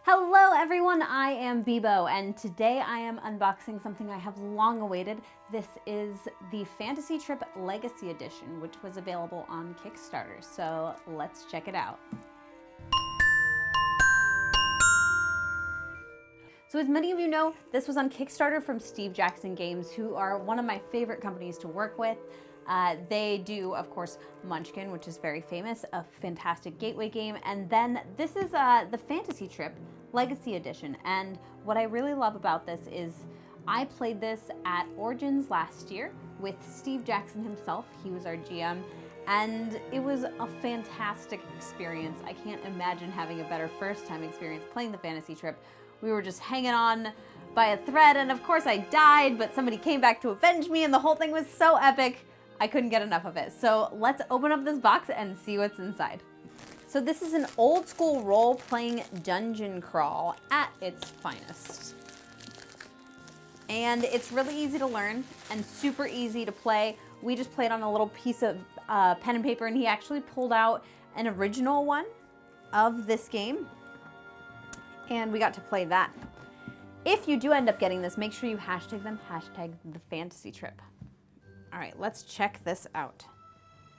Hello everyone, I am Bibo, and today I am unboxing something I have long awaited. This is the Fantasy Trip Legacy Edition, which was available on Kickstarter, so let's check it out. So as many of you know, this was on Kickstarter from Steve Jackson Games, who are one of my favorite companies to work with. They do, of course, Munchkin, which is very famous, a fantastic gateway game. And then this is the Fantasy Trip Legacy Edition. And what I really love about this is I played this at Origins last year with Steve Jackson himself. He was our GM. And it was a fantastic experience. I can't imagine having a better first time experience playing the Fantasy Trip. We were just hanging on by a thread, and of course I died, but somebody came back to avenge me, and the whole thing was so epic. I couldn't get enough of it. So let's open up this box and see what's inside. So this is an old school role-playing dungeon crawl at its finest. And it's really easy to learn and super easy to play. We just played on a little piece of pen and paper, and he actually pulled out an original one of this game, and we got to play that. If you do end up getting this, make sure you hashtag them, hashtag the fantasy trip. All right, let's check this out.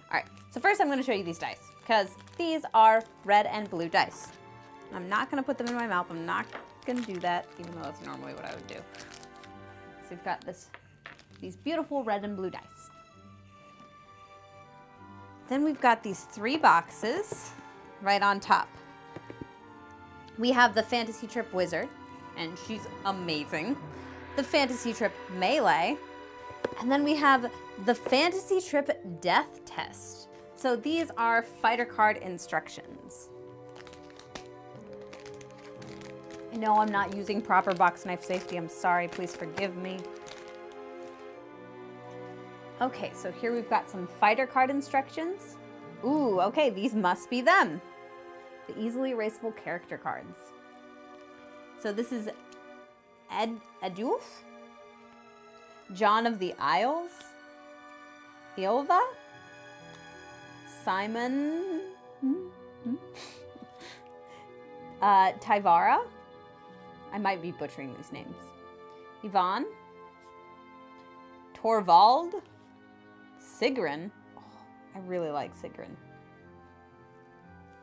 All right, so first I'm gonna show you these dice, because these are red and blue dice. I'm not gonna put them in my mouth. I'm not gonna do that, even though that's normally what I would do. So we've got these beautiful red and blue dice. Then we've got these 3 boxes right on top. We have the Fantasy Trip Wizard, and she's amazing. The Fantasy Trip Melee, and then we have the Fantasy Trip Death Test. So these are fighter card instructions. I know I'm not using proper box knife safety. I'm sorry, please forgive me. Okay, so here we've got some fighter card instructions. Ooh, okay, these must be them. The easily erasable character cards. So this is Edulf, John of the Isles, Ilva, Simon, Tyvara, I might be butchering these names, Ivan, Torvald, Sigrun. Oh, I really like Sigrun.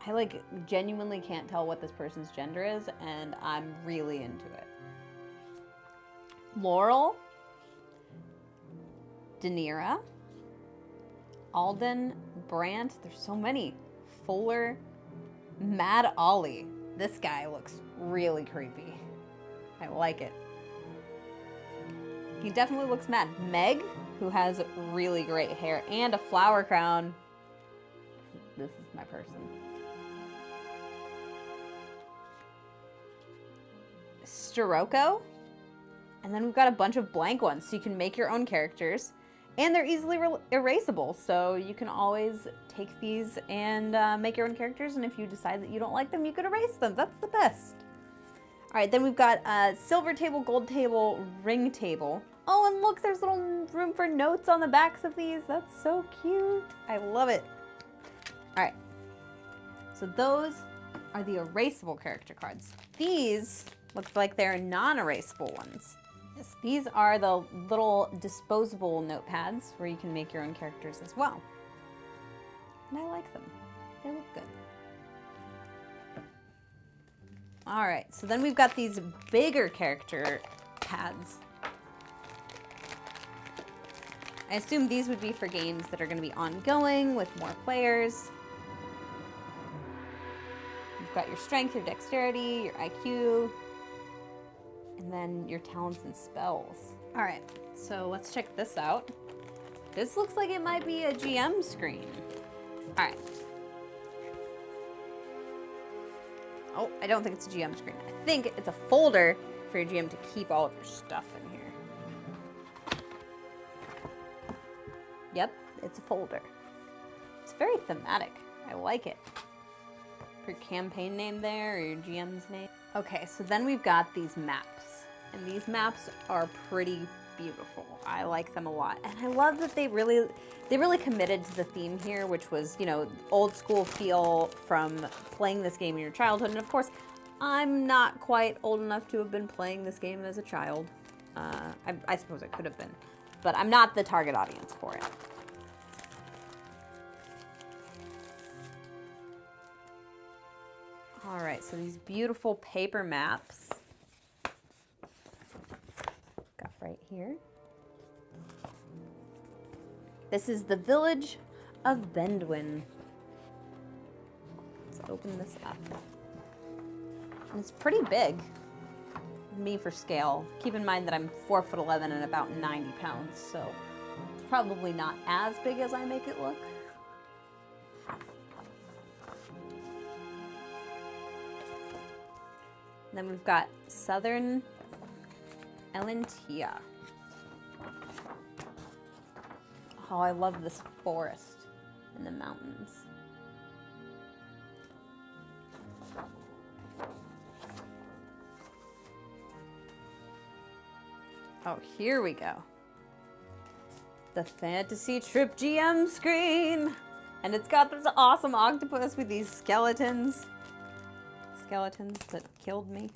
I genuinely can't tell what this person's gender is, and I'm really into it. Laurel, Danira, Alden, Brandt, there's so many. Fuller, Mad Ollie. This guy looks really creepy. I like it. He definitely looks mad. Meg, who has really great hair and a flower crown. This is my person. Staroko, and then we've got a bunch of blank ones, so you can make your own characters, and they're easily erasable, so you can always take these and make your own characters, and if you decide that you don't like them, you could erase them. That's the best. All right, then we've got a silver table, gold table, ring table. Oh, and look, there's little room for notes on the backs of these. That's so cute. I love it. All right, so those are the erasable character cards. These looks like they're non-erasable ones. Yes, these are the little disposable notepads where you can make your own characters as well. And I like them. They look good. All right, so then we've got these bigger character pads. I assume these would be for games that are going to be ongoing with more players. You've got your strength, your dexterity, your IQ, and then your talents and spells. All right, so let's check this out. This looks like it might be a GM screen. All right. Oh, I don't think it's a GM screen. I think it's a folder for your GM to keep all of your stuff in here. Yep, it's a folder. It's very thematic. I like it. Your campaign name there, or your GM's name. Okay, so then we've got these maps. And these maps are pretty beautiful. I like them a lot. And I love that they really committed to the theme here, which was, you know, old school feel from playing this game in your childhood. And of course, I'm not quite old enough to have been playing this game as a child. I suppose I could have been, but I'm not the target audience for it. All right, so these beautiful paper maps. Got right here. This is the village of Bendwin. Let's open this up. And it's pretty big. Me for scale. Keep in mind that I'm 4'11" and about 90 pounds, so it's probably not as big as I make it look. Then we've got Southern Elentia. Oh, I love this forest and the mountains. Oh, here we go. The Fantasy Trip GM screen. And it's got this awesome octopus with these skeletons. Skeletons that killed me.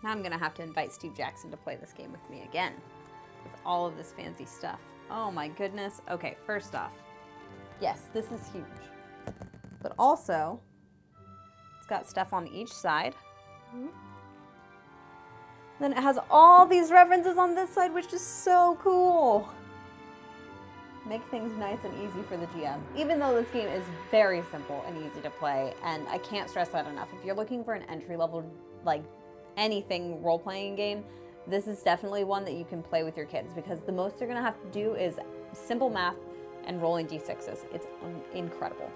Now I'm gonna have to invite Steve Jackson to play this game with me again. With all of this fancy stuff. Oh my goodness. Okay, first off. Yes, this is huge. But also, it's got stuff on each side. Then it has all these references on this side, which is so cool. Make things nice and easy for the GM. Even though this game is very simple and easy to play, and I can't stress that enough. If you're looking for an entry-level, like, anything role-playing game, this is definitely one that you can play with your kids, because the most they're gonna have to do is simple math and rolling d6s. It's incredible.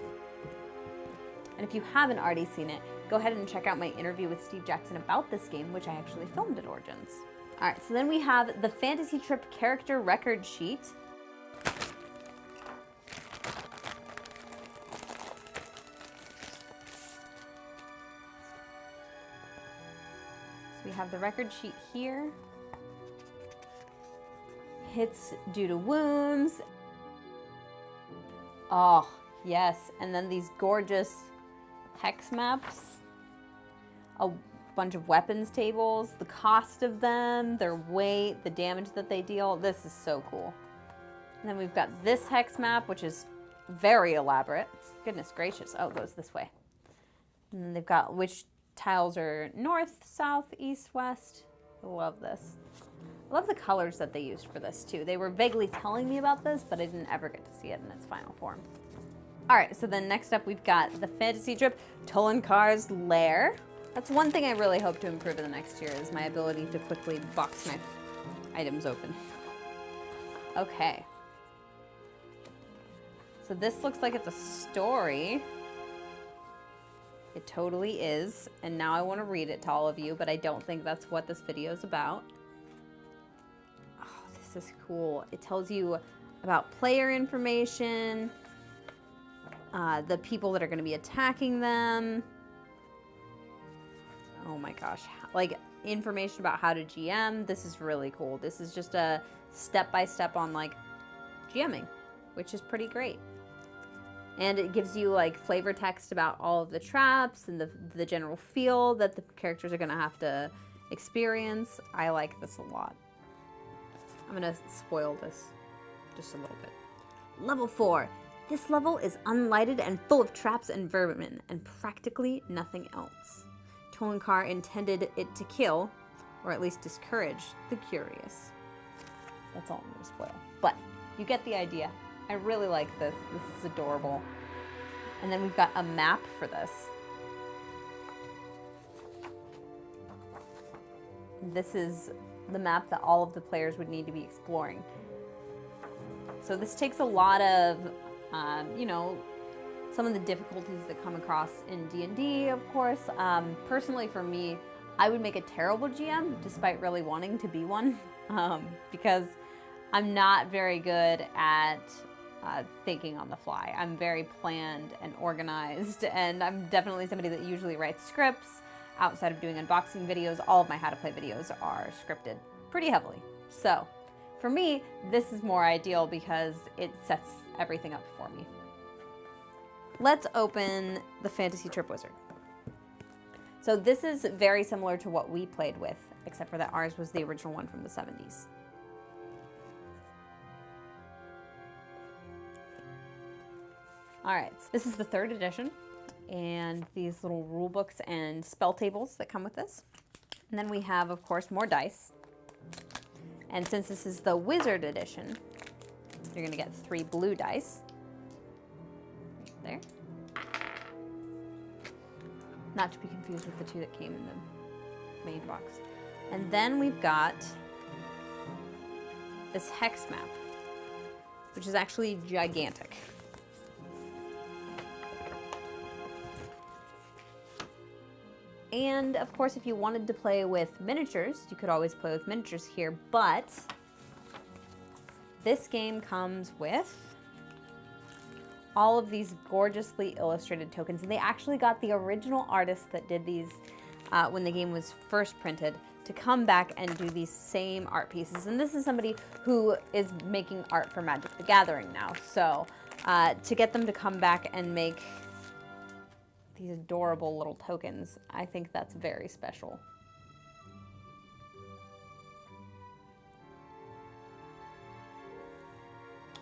And if you haven't already seen it, go ahead and check out my interview with Steve Jackson about this game, which I actually filmed at Origins. All right, so then we have the Fantasy Trip character record sheet. So we have the record sheet here. Hits due to wounds. Oh, yes, and then these gorgeous hex maps, a bunch of weapons tables, the cost of them, their weight, the damage that they deal. This is so cool. And then we've got this hex map, which is very elaborate. Goodness gracious. Oh, it goes this way. And then they've got which tiles are north, south, east, west. I love this. I love the colors that they used for this too. They were vaguely telling me about this, but I didn't ever get to see it in its final form. All right, so then next up we've got the Fantasy Trip Tolankar's Lair. That's one thing I really hope to improve in the next year, is my ability to quickly box my items open. Okay. So this looks like it's a story. It totally is, and now I want to read it to all of you, but I don't think that's what this video is about. Oh, this is cool. It tells you about player information, the people that are going to be attacking them. Oh my gosh. Like, information about how to GM. This is really cool. This is just a step-by-step on, like, GMing, which is pretty great. And it gives you, like, flavor text about all of the traps and the general feel that the characters are going to have to experience. I like this a lot. I'm going to spoil this just a little bit. Level 4. This level is unlighted and full of traps and vermin, and practically nothing else. Tolankar intended it to kill, or at least discourage, the curious. That's all I'm going to spoil. But you get the idea. I really like this. This is adorable. And then we've got a map for this. This is the map that all of the players would need to be exploring. So this takes a lot of, you know, some of the difficulties that come across in D&D, of course. Personally, for me, I would make a terrible GM, despite really wanting to be one, because I'm not very good at thinking on the fly. I'm very planned and organized, and I'm definitely somebody that usually writes scripts. Outside of doing unboxing videos, all of my how to play videos are scripted pretty heavily. So for me, this is more ideal because it sets everything up for me. let's open the Fantasy Trip Wizard. So this is very similar to what we played with, except for that ours was the original one from the 70s. All right, so this is the 3rd edition, and these little rule books and spell tables that come with this. And then we have, of course, more dice. And since this is the Wizard edition, you're gonna get 3 blue dice. Right there. Not to be confused with the 2 that came in the main box. And then we've got this hex map, which is actually gigantic. And of course, if you wanted to play with miniatures, you could always play with miniatures here, but this game comes with all of these gorgeously illustrated tokens. And they actually got the original artist that did these when the game was first printed to come back and do these same art pieces. And this is somebody who is making art for Magic the Gathering now. So to get them to come back and make these adorable little tokens, I think that's very special.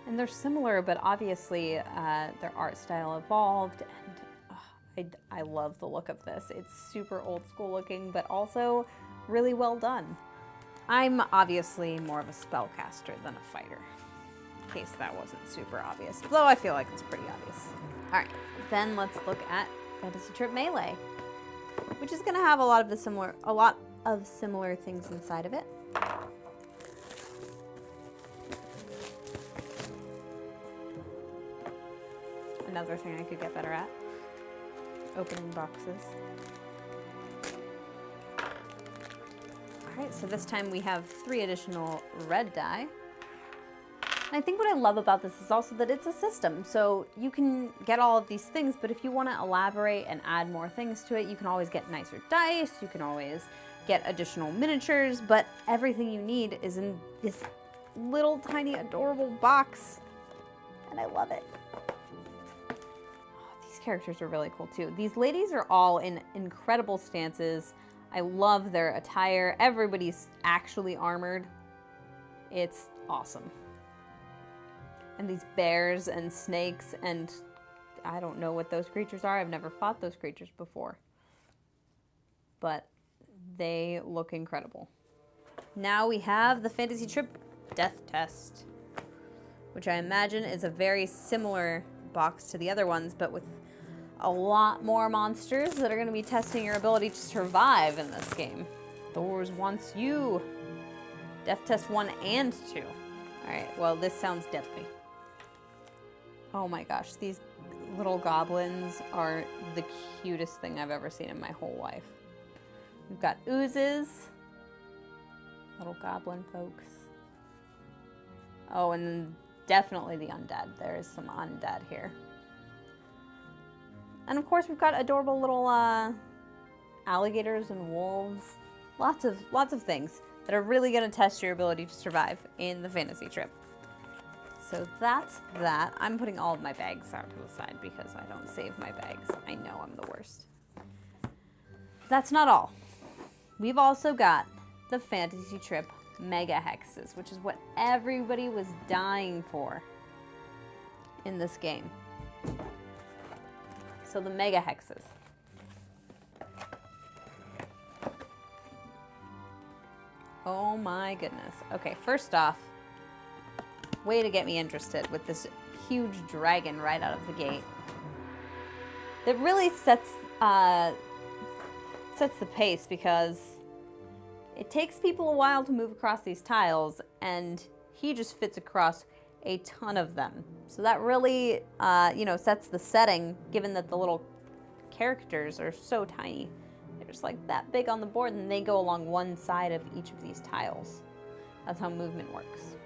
And they're similar, but obviously their art style evolved, and I love the look of this. It's super old school looking, but also really well done. I'm obviously more of a spellcaster than a fighter, in case that wasn't super obvious, though I feel like it's pretty obvious. All right, then let's look at Fantasy Trip Melee, which is gonna have a lot of similar things inside of it. Another thing I could get better at, opening boxes. All right, so this time we have 3 additional red die. And I think what I love about this is also that it's a system. So you can get all of these things, but if you want to elaborate and add more things to it, you can always get nicer dice, you can always get additional miniatures, but everything you need is in this little tiny adorable box. And I love it. Oh, these characters are really cool too. These ladies are all in incredible stances. I love their attire. Everybody's actually armored. It's awesome. And these bears and snakes, and I don't know what those creatures are. I've never fought those creatures before. But they look incredible. Now we have the Fantasy Trip Death Test, which I imagine is a very similar box to the other ones, but with a lot more monsters that are going to be testing your ability to survive in this game. Thors wants you. Death Test 1 and 2. All right, well, this sounds deadly. Oh my gosh, these little goblins are the cutest thing I've ever seen in my whole life. We've got oozes, little goblin folks. Oh, and then definitely the undead. There is some undead here. And of course, we've got adorable little alligators and wolves. Lots of things that are really going to test your ability to survive in the Fantasy Trip. So that's that. I'm putting all of my bags out to the side because I don't save my bags. I know I'm the worst. That's not all. We've also got the Fantasy Trip Mega Hexes, which is what everybody was dying for in this game. So the Mega Hexes. Oh my goodness. Okay, first off, way to get me interested with this huge dragon right out of the gate. That really sets the pace because it takes people a while to move across these tiles, and he just fits across a ton of them. So that really, sets the setting, given that the little characters are so tiny. They're just like that big on the board, and they go along one side of each of these tiles. That's how movement works.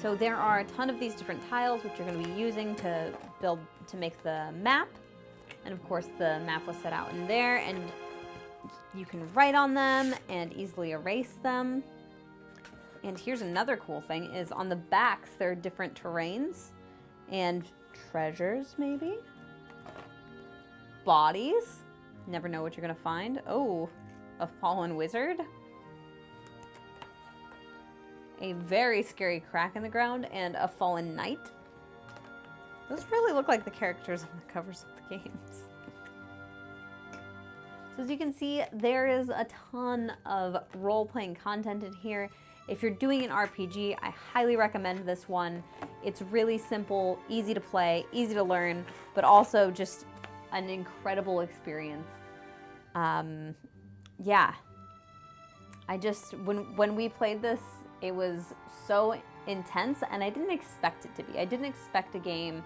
So there are a ton of these different tiles which you're going to be using to make the map. And of course the map was set out in there, and you can write on them and easily erase them. And here's another cool thing is on the backs there are different terrains, and treasures, maybe? Bodies? Never know what you're gonna find. Oh, a fallen wizard. A very scary crack in the ground and a fallen knight. Those really look like the characters on the covers of the games. So as you can see, there is a ton of role-playing content in here. If you're doing an RPG, I highly recommend this one. It's really simple, easy to play, easy to learn, but also just an incredible experience. Yeah. When we played this, it was so intense, and I didn't expect it to be. I didn't expect a game.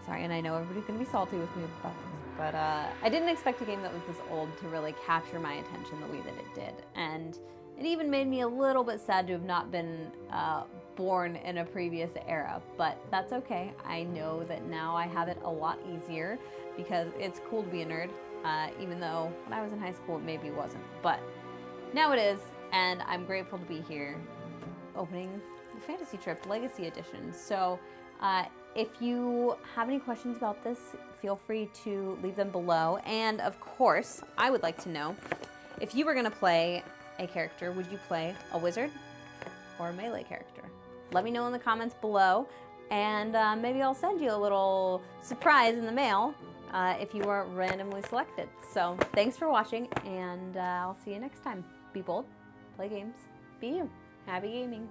Sorry, and I know everybody's gonna be salty with me about this, but I didn't expect a game that was this old to really capture my attention the way that it did. And it even made me a little bit sad to have not been born in a previous era, but that's okay. I know that now I have it a lot easier because it's cool to be a nerd, even though when I was in high school it maybe wasn't. But now it is, and I'm grateful to be here opening the Fantasy Trip Legacy Edition. So if you have any questions about this, feel free to leave them below. And of course, I would like to know, if you were gonna play a character, would you play a wizard or a melee character? Let me know in the comments below, and maybe I'll send you a little surprise in the mail if you are randomly selected. So thanks for watching, and I'll see you next time. Be bold, play games, be you. Happy gaming.